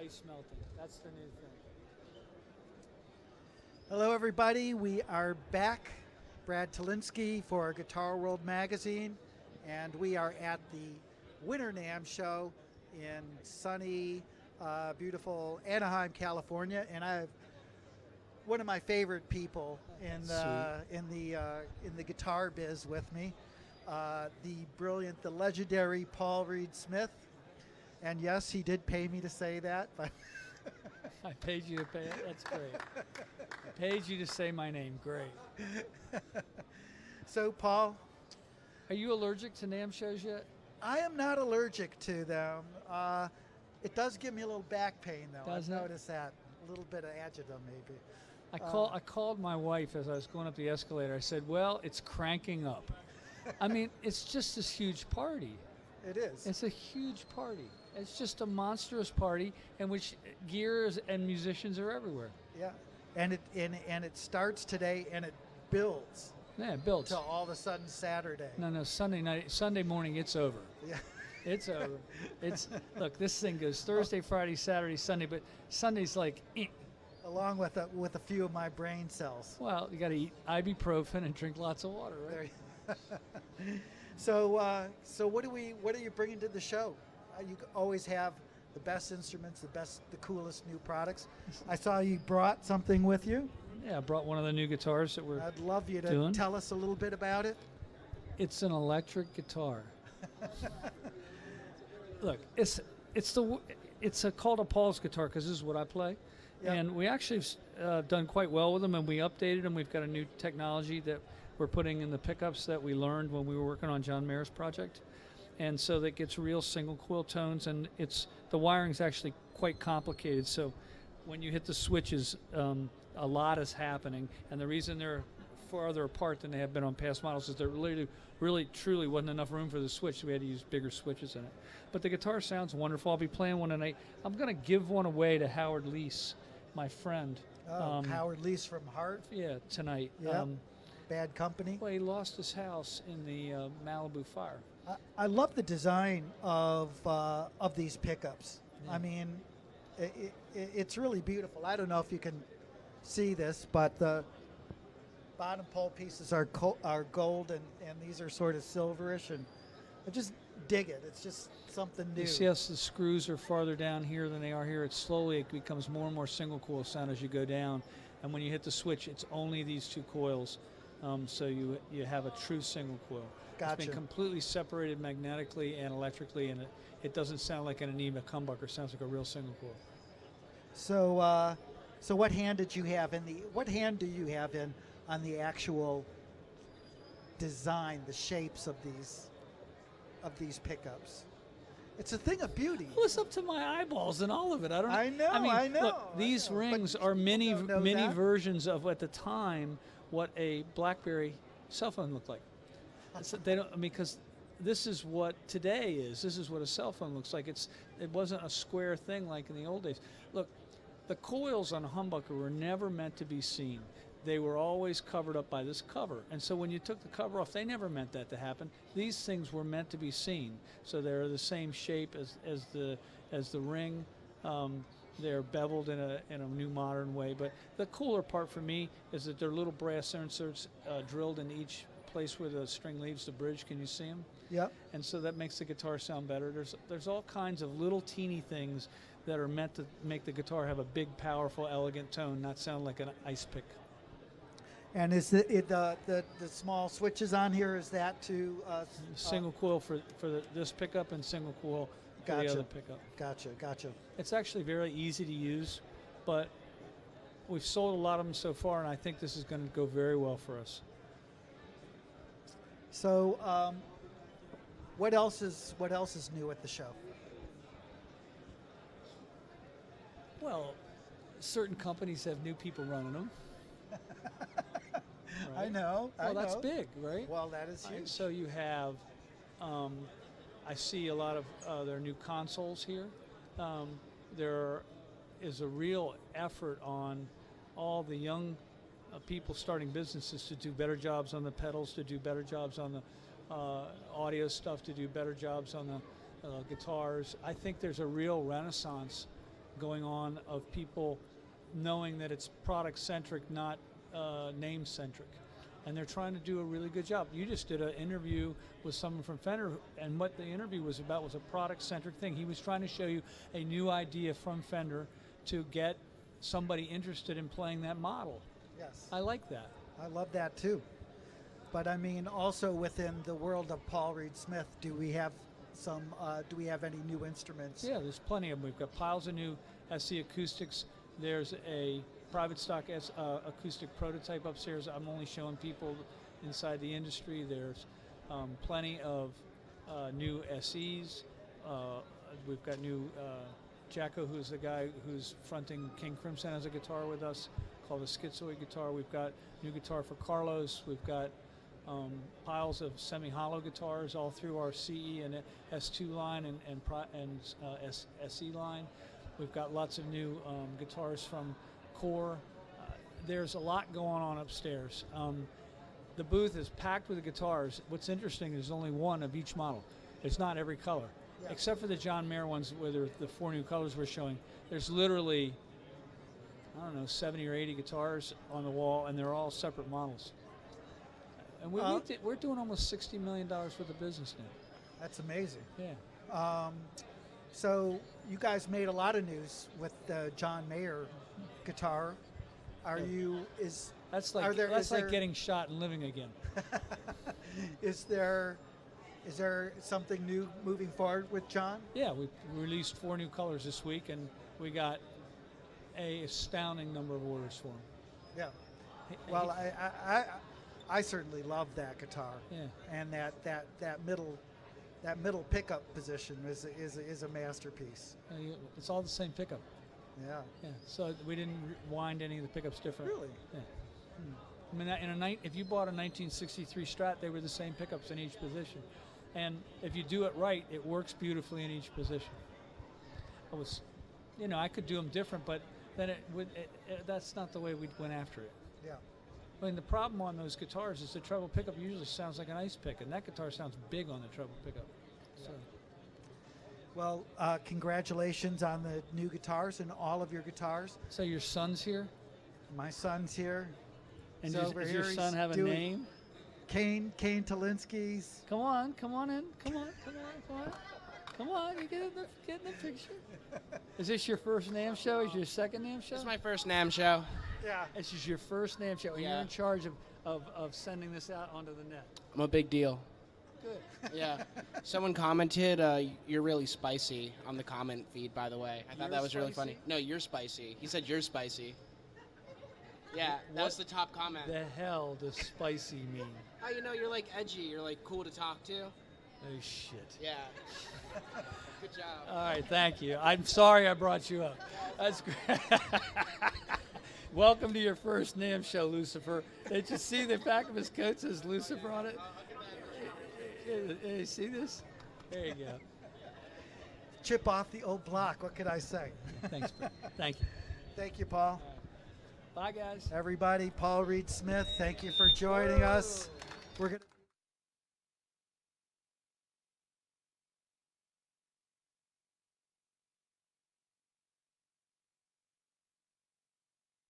ice melting. That's the new thing. Hello, everybody. We are back, Brad Talinsky for Guitar World Magazine, and we are at the Winter NAMM show in sunny, beautiful Anaheim, California, and I have one of my favorite people in the guitar biz with me, the brilliant, the legendary Paul Reed Smith. And yes, he did pay me to say that, but I paid you to pay it. That's great. I paid you to say my name. Great. So, Paul, are you allergic to NAMM shows yet? I am not allergic to them. It does give me a little back pain, though. Does I've it? noticed that. A little bit of agita, maybe. I called my wife as I was going up the escalator. I said, well, it's cranking up. I mean, it's just this huge party. It is. It's a huge party. It's just a monstrous party in which gears and musicians are everywhere. Yeah, and it starts today, and it builds. Yeah, it builds. Till all of a sudden Saturday. No, Sunday morning, it's over. Yeah. It's over. Look, this thing goes Thursday, Friday, Saturday, Sunday, but Sunday's like, along with a few of my brain cells. Well, you got to eat ibuprofen and drink lots of water, right? So what are you bringing to the show? You always have the best instruments, the coolest new products. I saw you brought something with you. Yeah, I brought one of the new guitars that we're I'd love you to doing. Tell us a little bit about it. It's an electric guitar. Look, it's called a Paul's guitar because this is what I play. Yep. And we actually have done quite well with them, and we updated them. We've got a new technology that we're putting in the pickups that we learned when we were working on John Mayer's project. And so that gets real single coil tones, and the wiring's actually quite complicated. So when you hit the switches, a lot is happening, and the reason they're farther apart than they have been on past models is there really truly wasn't enough room for the switch, so we had to use bigger switches in it. But the guitar sounds wonderful. I'll be playing one tonight. I'm going to give one away to Howard Leese, my friend. Howard Leese from Hart? Yeah, tonight. Yeah. Bad Company? Well, he lost his house in the Malibu fire. I love the design of these pickups. Yeah. I mean, it's really beautiful. I don't know if you can see this, but the bottom pole pieces are gold, and these are sort of silverish, and I just dig it. It's just something new. You see how the screws are farther down here than they are here. It becomes more and more single coil sound as you go down, and when you hit the switch, it's only these two coils. So you have a true single coil. Gotcha. It's been completely separated magnetically and electrically, and it doesn't sound like an anemic humbucker. It sounds like a real single coil. So what hand did you have what hand do you have in on the actual design, the shapes of these pickups? It's a thing of beauty. Well, it's up to my eyeballs and all of it. I know. Look, these rings are mini versions of, at the time, what a BlackBerry cell phone looked like. They don't, because this is what today is. This is what a cell phone looks like. It wasn't a square thing like in the old days. Look, the coils on a humbucker were never meant to be seen. They were always covered up by this cover. And so when you took the cover off, they never meant that to happen. These things were meant to be seen. So they're the same shape as the ring. They're beveled in a new modern way. But the cooler part for me is that they're little brass inserts drilled in each place where the string leaves the bridge. Can you see them? Yep. And so that makes the guitar sound better. There's all kinds of little teeny things that are meant to make the guitar have a big, powerful, elegant tone, not sound like an ice pick. And is the small switches on here, is that to single coil for this pickup and single coil for the other pickup. Gotcha. It's actually very easy to use, but we've sold a lot of them so far, and I think this is going to go very well for us. So, what else is new at the show? Well, certain companies have new people running them. Right? I know. Well, that's big, right? Well, that is huge. So you have, I see a lot of their new consoles here. There is a real effort on all the young people starting businesses to do better jobs on the pedals, to do better jobs on the audio stuff, to do better jobs on the guitars. I think there's a real renaissance going on of people knowing that it's product centric, not name centric. And they're trying to do a really good job. You just did an interview with someone from Fender, and what the interview was about was a product-centric thing. He was trying to show you a new idea from Fender to get somebody interested in playing that model. Yes. I like that. I love that too. But I mean, also within the world of Paul Reed Smith, do we have any new instruments? Yeah, there's plenty of them. We've got piles of new SC acoustics. There's a private stock acoustic prototype upstairs. I'm only showing people inside the industry. There's plenty of new SEs. We've got new Jacko, who's the guy who's fronting King Crimson, has a guitar with us called a Schizoid guitar. We've got new guitar for Carlos. We've got piles of semi-hollow guitars all through our CE and S2 line and SE line. We've got lots of new guitars from Core. There's a lot going on upstairs. The booth is packed with guitars. What's interesting is there's only one of each model. It's not every color, except for the John Mayer ones where the 4 new colors we're showing. There's literally, I don't know, 70 or 80 guitars on the wall, and they're all separate models. And we're doing almost $60 million worth of business now. That's amazing. Yeah. So you guys made a lot of news with the John Mayer guitar. That's like getting shot and living again. Is there something new moving forward with John? Yeah, we released 4 new colors this week, and we got a astounding number of orders for them. Yeah. Well, I certainly love that guitar. Yeah. And that middle pickup position is a masterpiece. It's all the same pickup. Yeah. Yeah. So we didn't wind any of the pickups different. Really? Yeah. I mean, if you bought a 1963 Strat, they were the same pickups in each position, and if you do it right, it works beautifully in each position. I could do them different, but then that's not the way we went after it. Yeah. I mean, the problem on those guitars is the treble pickup usually sounds like an ice pick, and that guitar sounds big on the treble pickup. So. Well, congratulations on the new guitars and all of your guitars. So your son's here? My son's here. And does your son have a name? Kane Talinsky's. Come on in. Come on. You get in the picture. Is this your first NAMM show? Is your second NAMM show? This is my first NAMM show. Yeah. This is your first NAMM show. And you're in charge of sending this out onto the net. I'm a big deal. Good. Yeah. Someone commented, you're really spicy on the comment feed, by the way. I thought that was really funny. No, you're spicy. He said you're spicy. Yeah, that was the top comment. The hell does spicy mean? Oh, you're like edgy. You're like cool to talk to. Oh, shit. Yeah. Good job. All right, thank you. I'm sorry I brought you up. That's great. Welcome to your first NAMM show, Lucifer. Did you see the back of his coat says Lucifer on it? You see this? There you go. Chip off the old block. What can I say? Thanks. Thank you. Thank you, Paul. Bye, guys. Everybody, Paul Reed Smith, thank you for joining us. We're going to